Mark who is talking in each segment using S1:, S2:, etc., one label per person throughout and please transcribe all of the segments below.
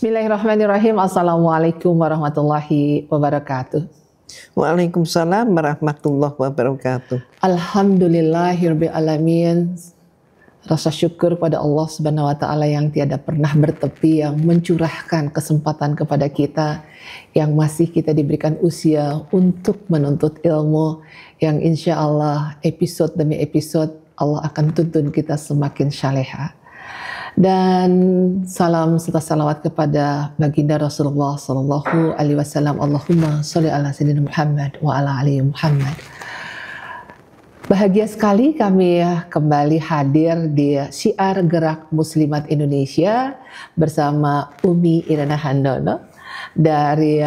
S1: Bismillahirrahmanirrahim. Assalamualaikum warahmatullahi wabarakatuh.
S2: Waalaikumsalam warahmatullahi wabarakatuh.
S1: Alhamdulillahirabbil alamin. Rasa syukur pada Allah Subhanahu wa taala yang tiada pernah bertepi, yang mencurahkan kesempatan kepada kita yang masih kita diberikan usia untuk menuntut ilmu, yang insya Allah episode demi episode Allah akan tuntun kita semakin syaleha. Dan salam serta salawat kepada baginda Rasulullah sallallahu alaihi wasallam. Allahumma sholli ala sayyidina Muhammad wa ala ali Muhammad. Bahagia sekali kami kembali hadir di Syiar Gerak Muslimat Indonesia bersama Umi Irana Handono dari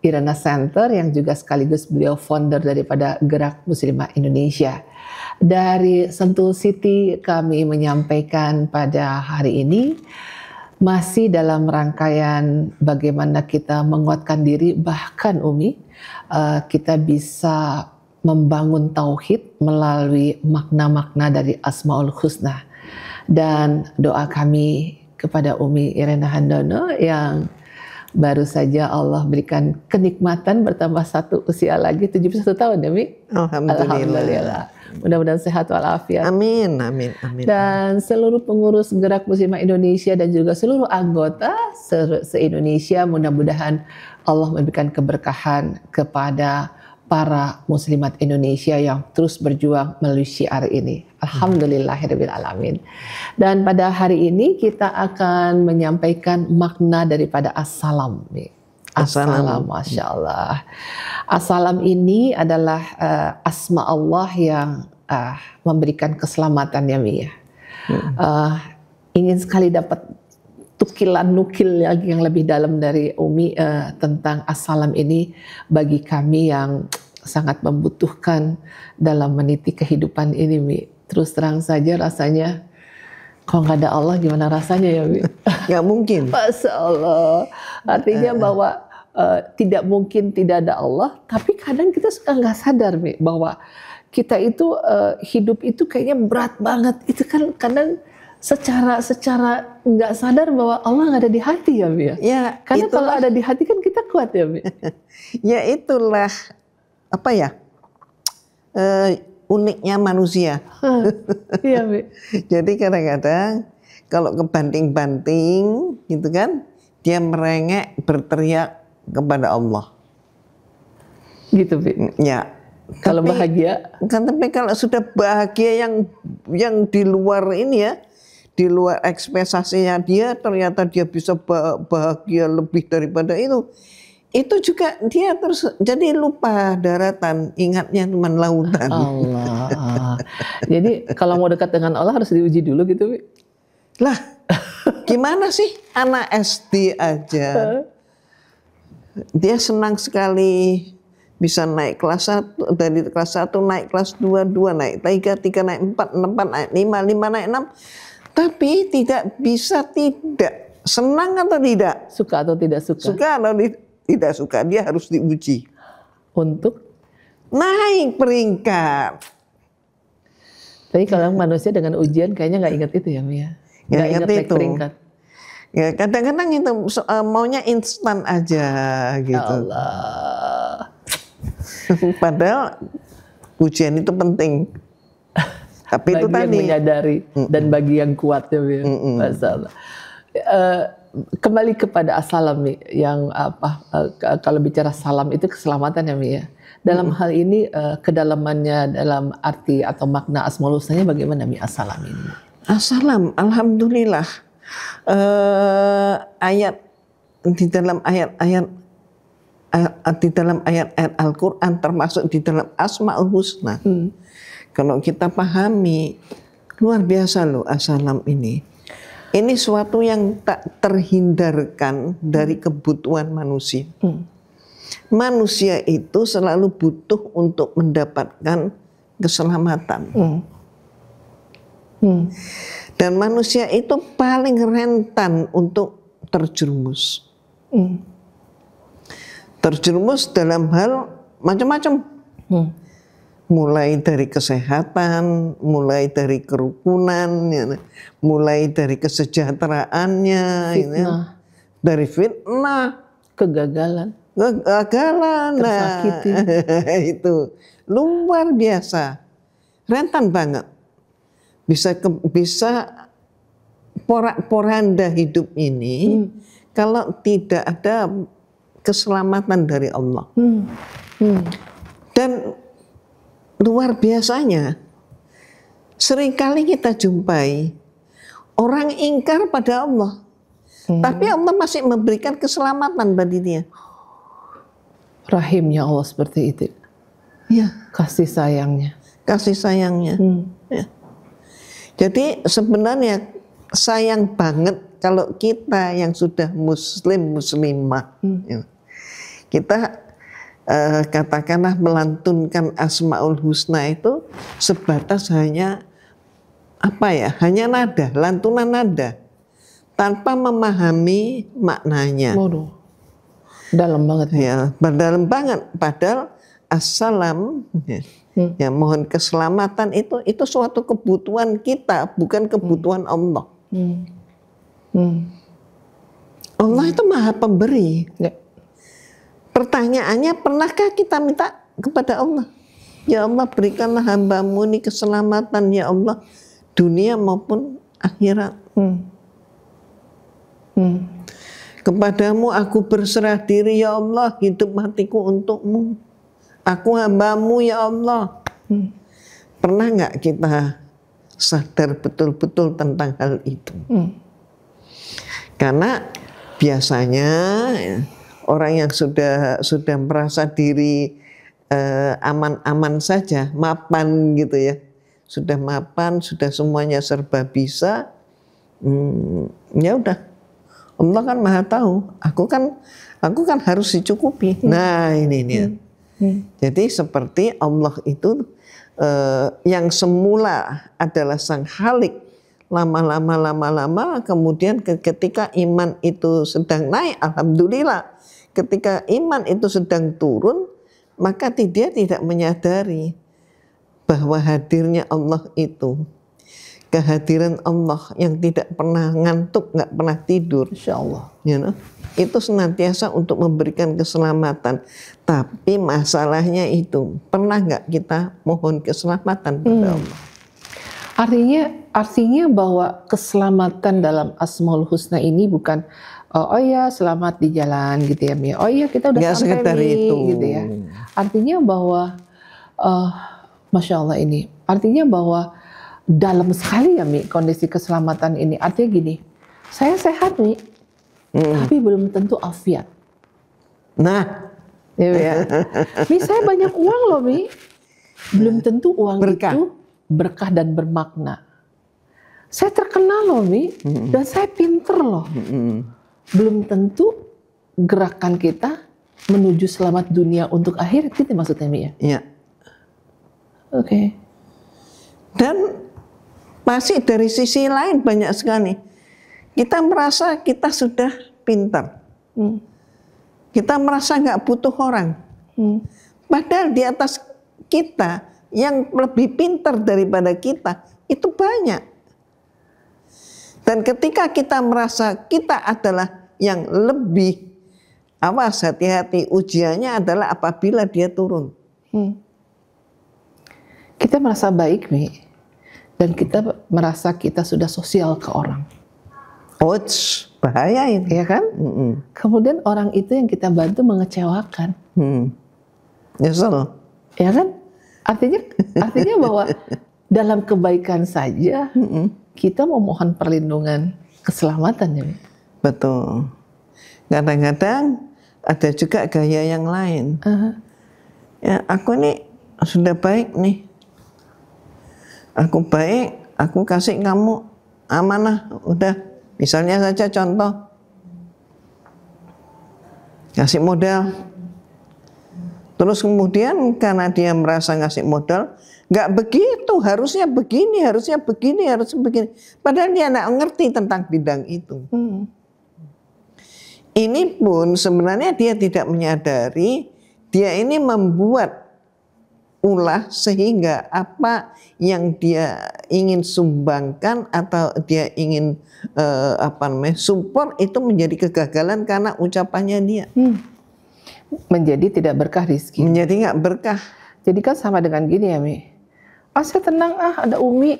S1: Irana Center, yang juga sekaligus beliau founder daripada Gerak Muslimat Indonesia. Dari Sentul City kami menyampaikan pada hari ini masih dalam rangkaian bagaimana kita menguatkan diri, bahkan Umi kita bisa membangun tauhid melalui makna-makna dari Asmaul Husna. Dan doa kami kepada Umi Irana Handono yang baru saja Allah berikan kenikmatan bertambah satu usia lagi 71 tahun ya Mi? Alhamdulillah. Mudah-mudahan sehat walafiat.
S2: Amin, amin, amin.
S1: Dan seluruh pengurus Gerak Muslimah Indonesia dan juga seluruh anggota se-Indonesia, mudah-mudahan Allah memberikan keberkahan kepada para muslimat Indonesia yang terus berjuang melalui syiar ini. Alhamdulillahirabbil alamin. Dan pada hari ini kita akan menyampaikan makna daripada as-salam. As-salam, Masya Allah. As-salam ini adalah asma Allah yang memberikan keselamatan ya Mi. Ingin sekali dapat nukil lagi yang lebih dalam dari Umi tentang as-salam ini bagi kami yang sangat membutuhkan dalam meniti kehidupan ini Mi. Terus terang saja rasanya kalau nggak ada Allah gimana rasanya ya Mi?
S2: Nggak mungkin.
S1: Masya Allah. Artinya bahwa tidak mungkin tidak ada Allah, tapi kadang kita suka nggak sadar Mi, bahwa kita itu hidup itu kayaknya berat banget. Itu kan kadang secara nggak sadar bahwa Allah nggak ada di hati ya Mi.
S2: Ya,
S1: karena
S2: itulah,
S1: kalau ada di hati kan kita kuat ya Mi.
S2: Ya itulah apa ya uniknya manusia.
S1: Iya Mi.
S2: Jadi kadang-kadang kalau kebanting-banting gitu kan, dia merengek berteriak kepada Allah.
S1: Gitu Mi.
S2: Ya.
S1: Kalau bahagia.
S2: Tapi kalau sudah bahagia yang di luar ini ya, di luar ekspektasinya dia, ternyata dia bisa bahagia lebih daripada itu juga dia terus jadi lupa daratan, ingatnya cuma lautan.
S1: Allah. Jadi kalau mau dekat dengan Allah harus diuji dulu gitu Mi.
S2: Lah, gimana sih anak SD aja dia senang sekali bisa naik kelas 1, dari kelas 1 naik kelas 2, 2 naik 3, 3 naik 4, 4 naik 5, 5 naik 6. Tapi tidak bisa tidak. Senang atau tidak?
S1: Suka atau tidak suka?
S2: Suka atau tidak suka, dia harus diuji.
S1: Untuk?
S2: Naik peringkat.
S1: Tapi kalau manusia dengan ujian kayaknya nggak ingat itu ya Mia? Nggak ingat naik peringkat.
S2: Ya kadang-kadang itu maunya instan aja gitu.
S1: Allah.
S2: Padahal ujian itu penting. Tapi
S1: bagi
S2: itu
S1: yang
S2: tadi
S1: menyadari dan bagi yang kuat ya Mi. Masalah. Kembali kepada as-salam Mi, yang kalau bicara salam itu keselamatan ya Mi ya. Dalam hal ini kedalamannya dalam arti atau makna Asmaul Husnanya bagaimana Mi as-salam ini?
S2: As-salam, alhamdulillah. Ayat di dalam ayat-ayat Al-Quran, termasuk di dalam Asmaul Husna. Kalau kita pahami, luar biasa loh as-salam ini. Ini suatu yang tak terhindarkan dari kebutuhan manusia. Manusia itu selalu butuh untuk mendapatkan keselamatan. Dan manusia itu paling rentan untuk terjerumus. Terjerumus dalam hal macam-macam. mulai dari kesehatan, mulai dari kerukunan, ya, mulai dari kesejahteraannya, fitnah. dari fitnah,
S1: Kegagalan.
S2: tersakiti. Itu luar biasa, rentan banget. Bisa porak-poranda hidup ini kalau tidak ada keselamatan dari Allah. Dan luar biasanya, seringkali kita jumpai orang ingkar pada Allah, tapi Allah masih memberikan keselamatan bagi dia.
S1: Rahimnya Allah seperti itu.
S2: Ya,
S1: Kasih sayangnya.
S2: kasih sayangnya. Ya. Jadi sebenarnya sayang banget kalau kita yang sudah muslimah, ya, kita katakanlah melantunkan Asmaul Husna itu sebatas hanya hanya nada, lantunan nada, tanpa memahami maknanya.
S1: Waduh, dalam banget.
S2: Ya, dalam banget. Padahal assalam, ya, mohon keselamatan itu suatu kebutuhan kita, bukan kebutuhan Allah. Allah itu maha pemberi.
S1: Ya.
S2: Pertanyaannya, pernahkah kita minta kepada Allah, ya Allah berikanlah hamba-Mu ini keselamatan ya Allah, dunia maupun akhirat. Kepadamu aku berserah diri ya Allah, hidup matiku untuk-Mu. Aku hamba-Mu ya Allah. Pernah nggak kita sadar betul-betul tentang hal itu? Karena biasanya ya, orang yang sudah merasa diri aman-aman saja, mapan gitu ya, sudah mapan, sudah semuanya serba bisa, ya udah, Allah kan maha tahu, aku kan harus dicukupi. Nah ini nih. Jadi seperti Allah itu yang semula adalah Sang Khalik, lama-lama kemudian ketika iman itu sedang naik, alhamdulillah. Ketika iman itu sedang turun, maka dia tidak menyadari bahwa hadirnya Allah itu, kehadiran Allah yang tidak pernah ngantuk, nggak pernah tidur,
S1: Insya Allah,
S2: itu senantiasa untuk memberikan keselamatan. Tapi masalahnya itu, pernah nggak kita mohon keselamatan pada Allah?
S1: Artinya bahwa keselamatan dalam Asmaul Husna ini bukan oh ya selamat di jalan gitu ya Mi. Oh iya kita udah sampai Mi
S2: itu.
S1: Gitu ya. Artinya bahwa Masya Allah ini. Artinya bahwa dalam sekali ya Mi kondisi keselamatan ini. Artinya gini, saya sehat Mi, tapi belum tentu afiat.
S2: Nah,
S1: ya. Mi saya banyak uang loh Mi, belum tentu uang
S2: berkah.
S1: itu berkah dan bermakna. Saya terkenal loh Mi, dan saya pinter loh. Belum tentu gerakan kita menuju selamat dunia untuk akhirat, gitu maksudnya Mi ya?
S2: Iya.
S1: Oke.
S2: Dan masih dari sisi lain banyak sekali. Kita merasa kita sudah pintar. Kita merasa nggak butuh orang. Padahal di atas kita yang lebih pintar daripada kita itu banyak. Dan ketika kita merasa kita adalah yang lebih, awas hati-hati, ujiannya adalah apabila dia turun.
S1: Kita merasa baik Mi, dan kita merasa kita sudah sosial ke orang.
S2: Ouch, bahaya ini.
S1: Ya kan? Kemudian orang itu yang kita bantu mengecewakan.
S2: Nyesel.
S1: Ya kan? Artinya bahwa dalam kebaikan saja kita memohon perlindungan keselamatan ya.
S2: Betul. Kadang-kadang ada juga gaya yang lain. Ya, aku ini sudah baik nih. Aku baik, aku kasih kamu amanah, udah. Misalnya saja contoh, kasih modal. Terus kemudian karena dia merasa ngasih modal, nggak begitu, harusnya begini, harusnya begini, harusnya begini. Padahal dia nggak ngerti tentang bidang itu. Ini pun sebenarnya dia tidak menyadari, dia ini membuat pula sehingga apa yang dia ingin sumbangkan atau dia ingin support itu menjadi kegagalan karena ucapannya dia.
S1: Menjadi tidak berkah rizki.
S2: Menjadi nggak berkah.
S1: Jadi kan sama dengan gini ya Mi. Saya tenang ada Umi.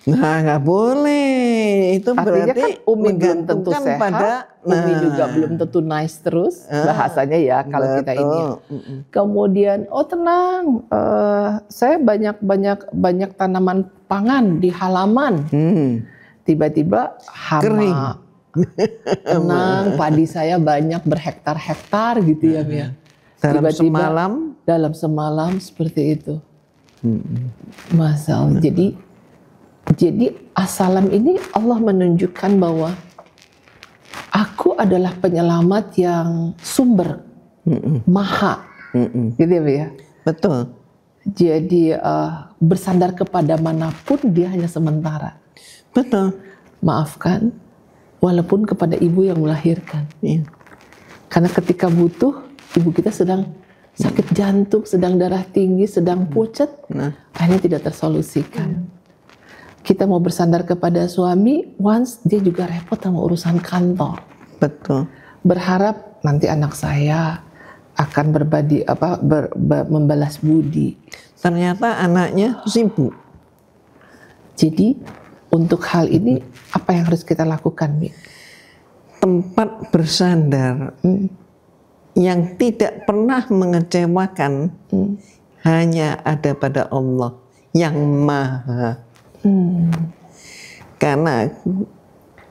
S2: Nah nggak boleh. Itu
S1: artinya
S2: berarti
S1: kan Umi belum tentu sehat.
S2: pada
S1: Umi juga belum tentu nice terus bahasanya ya kalau kita ini. Kemudian tenang, saya banyak tanaman pangan di halaman. Tiba-tiba hama.
S2: Kering.
S1: Tenang, padi saya banyak berhektar-hektar gitu ya Mia. Tiba-tiba dalam semalam seperti itu. Masya Allah. Jadi assalam ini Allah menunjukkan bahwa aku adalah penyelamat yang sumber, maha, gitu ya.
S2: Betul.
S1: Jadi bersandar kepada manapun dia hanya sementara.
S2: Betul.
S1: Maafkan, walaupun kepada ibu yang melahirkan. Karena ketika butuh, ibu kita sedang sakit jantung, sedang darah tinggi, sedang pucat, akhirnya tidak tersolusikan. Kita mau bersandar kepada suami, once dia juga repot sama urusan kantor.
S2: Betul.
S1: Berharap nanti anak saya akan membalas budi.
S2: Ternyata anaknya sibuk.
S1: Jadi untuk hal ini apa yang harus kita lakukan, Mi?
S2: Tempat bersandar yang tidak pernah mengecewakan hanya ada pada Allah yang Maha. Karena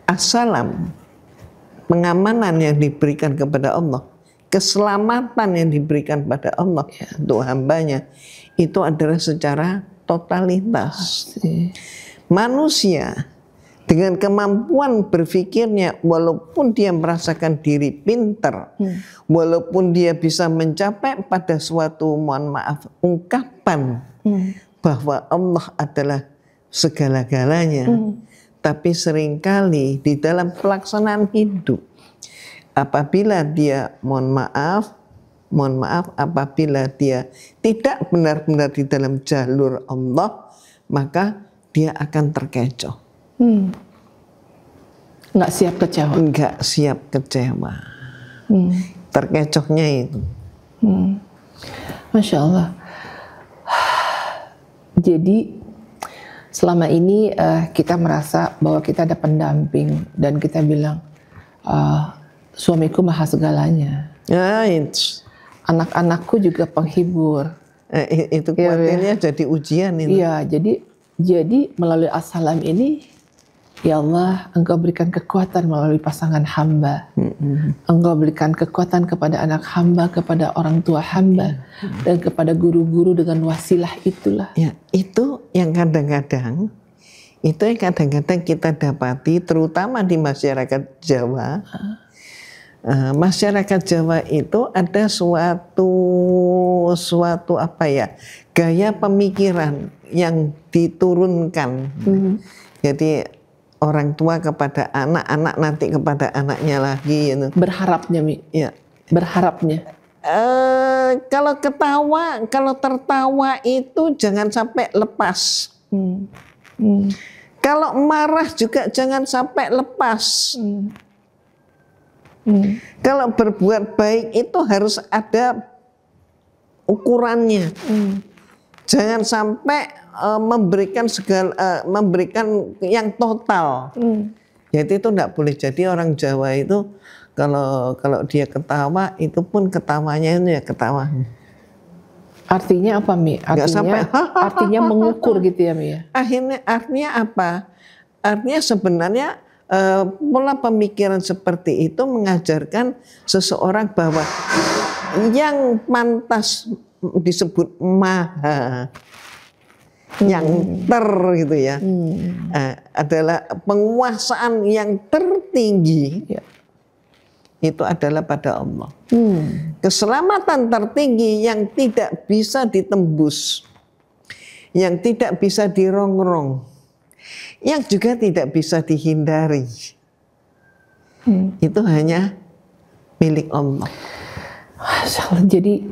S2: assalam, pengamanan yang diberikan kepada Allah, keselamatan yang diberikan pada Allah untuk hambanya, itu adalah secara totalitas. Manusia dengan kemampuan berpikirnya, walaupun dia merasakan diri pintar, walaupun dia bisa mencapai pada suatu, mohon maaf, ungkapan bahwa Allah adalah segala-galanya, tapi seringkali di dalam pelaksanaan hidup, apabila dia mohon maaf, apabila dia tidak benar-benar di dalam jalur Allah, maka dia akan terkecoh.
S1: Nggak siap kecewa.
S2: Nggak siap kecewa. Terkecohnya itu.
S1: Masya Allah. Jadi selama ini kita merasa bahwa kita ada pendamping dan kita bilang suamiku maha segalanya. Anak-anakku juga penghibur.
S2: Itu kuatirnya jadi ujian itu.
S1: Iya, jadi melalui assalam ini, ya Allah, Engkau berikan kekuatan melalui pasangan hamba. Engkau berikan kekuatan kepada anak hamba, kepada orang tua hamba, dan kepada guru-guru dengan wasilah itulah.
S2: Ya, itu yang kadang-kadang kita dapati, terutama di masyarakat Jawa. Masyarakat Jawa itu ada suatu gaya pemikiran yang diturunkan. Jadi orang tua kepada anak, anak nanti kepada anaknya lagi. Gitu.
S1: Berharapnya, Mi.
S2: Ya.
S1: Berharapnya.
S2: Kalau tertawa itu jangan sampai lepas. Kalau marah juga jangan sampai lepas. Kalau berbuat baik itu harus ada ukurannya. Jangan sampai memberikan yang total. Jadi itu tidak boleh. Jadi orang Jawa itu kalau dia ketawa, itu pun ketawanya itu ya ketawa.
S1: Artinya apa, Mi? Artinya mengukur gitu ya, Mi?
S2: Artinya apa? Artinya sebenarnya pola pemikiran seperti itu mengajarkan seseorang bahwa yang pantas disebut maha, yang gitu ya, adalah penguasaan yang tertinggi, itu adalah pada Allah. Keselamatan tertinggi yang tidak bisa ditembus, yang tidak bisa dirongrong, yang juga tidak bisa dihindari, itu hanya milik Allah.
S1: Jadi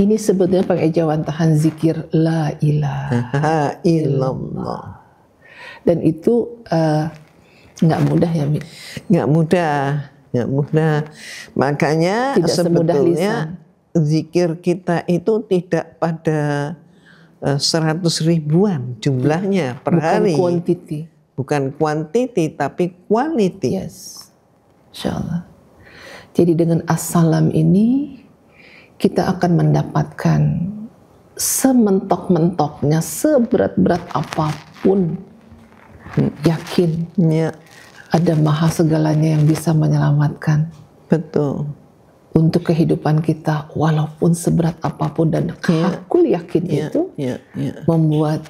S1: Ini sebetulnya pengejawantahan zikir la ilaha
S2: illallah.
S1: Dan itu nggak mudah ya, Mi?
S2: Nggak mudah. Makanya
S1: Tidak semudah
S2: sebetulnya
S1: lisan.
S2: zikir kita itu tidak pada 100 ribuan jumlahnya per hari. Bukan kuantiti tapi quality.
S1: Yes, insyaallah. Jadi dengan as-salam ini kita akan mendapatkan sementok-mentoknya, seberat-berat apapun, yakin
S2: Ya,
S1: ada maha segalanya yang bisa menyelamatkan.
S2: betul.
S1: Untuk kehidupan kita walaupun seberat apapun, dan hakul yakin itu membuat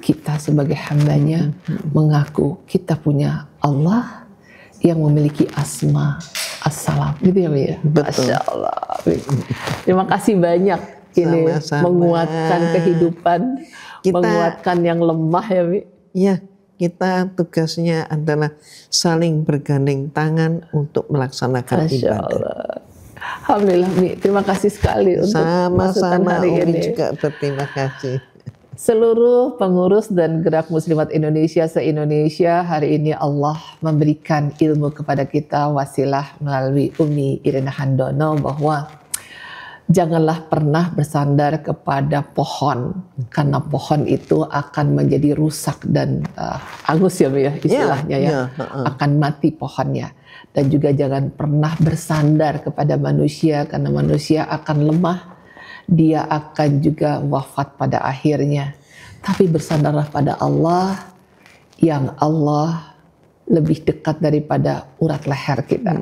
S1: kita sebagai hambanya mengaku kita punya Allah yang memiliki asma as-salam, gitu ya, Mi?
S2: Betul.
S1: Masya Allah. Terima kasih banyak ini.
S2: Sama-sama.
S1: Menguatkan kehidupan, menguatkan yang lemah ya, Mi.
S2: Ya, kita tugasnya adalah saling bergandeng tangan untuk melaksanakan
S1: Masya
S2: ibadah.
S1: Allah. Alhamdulillah, Mi. Terima kasih sekali untuk masukan
S2: Sama-sama,
S1: hari
S2: Umi
S1: ini.
S2: juga berterima kasih.
S1: Seluruh pengurus dan gerak muslimat Indonesia se-Indonesia, hari ini Allah memberikan ilmu kepada kita wasilah melalui Umi Irena Handono bahwa janganlah pernah bersandar kepada pohon, karena pohon itu akan menjadi rusak dan angus ya, Mi, ya istilahnya akan mati pohonnya. Dan juga jangan pernah bersandar kepada manusia, karena manusia akan lemah, dia akan juga wafat pada akhirnya. Tapi bersandarlah pada Allah, yang Allah lebih dekat daripada urat leher kita.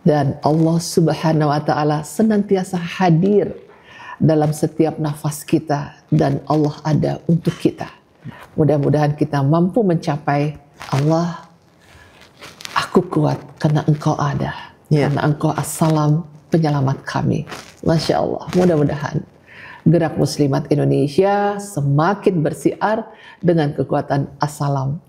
S1: Dan Allah Subhanahu wa Ta'ala senantiasa hadir dalam setiap nafas kita, dan Allah ada untuk kita. Mudah-mudahan kita mampu mencapai Allah, aku kuat karena Engkau ada, karena Engkau as-salam, penyelamat kami. Masya Allah, mudah-mudahan gerak muslimat Indonesia semakin bersiar dengan kekuatan as-salam.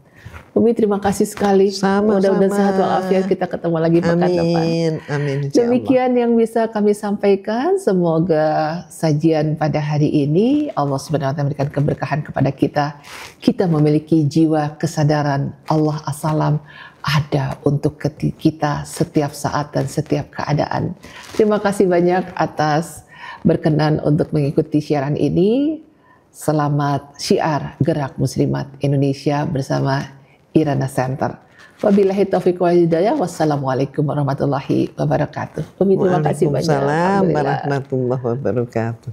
S1: Umi, terima kasih sekali. Mudah-mudahan sehat walafiat, kita ketemu lagi pekan depan.
S2: Amin.
S1: Demikian yang bisa kami sampaikan. Semoga sajian pada hari ini Allah Subhanahu wa Ta'ala memberikan keberkahan kepada kita. Kita memiliki jiwa kesadaran Allah as-salam ada untuk kita setiap saat dan setiap keadaan. Terima kasih banyak atas berkenan untuk mengikuti siaran ini. Selamat syiar Gerak Muslimat Indonesia bersama Irana Center. Wabillahi taufiq wal hidayah. Wassalamualaikum warahmatullahi wabarakatuh. Terima kasih banyak.
S2: Waalaikumsalam warahmatullahi wabarakatuh.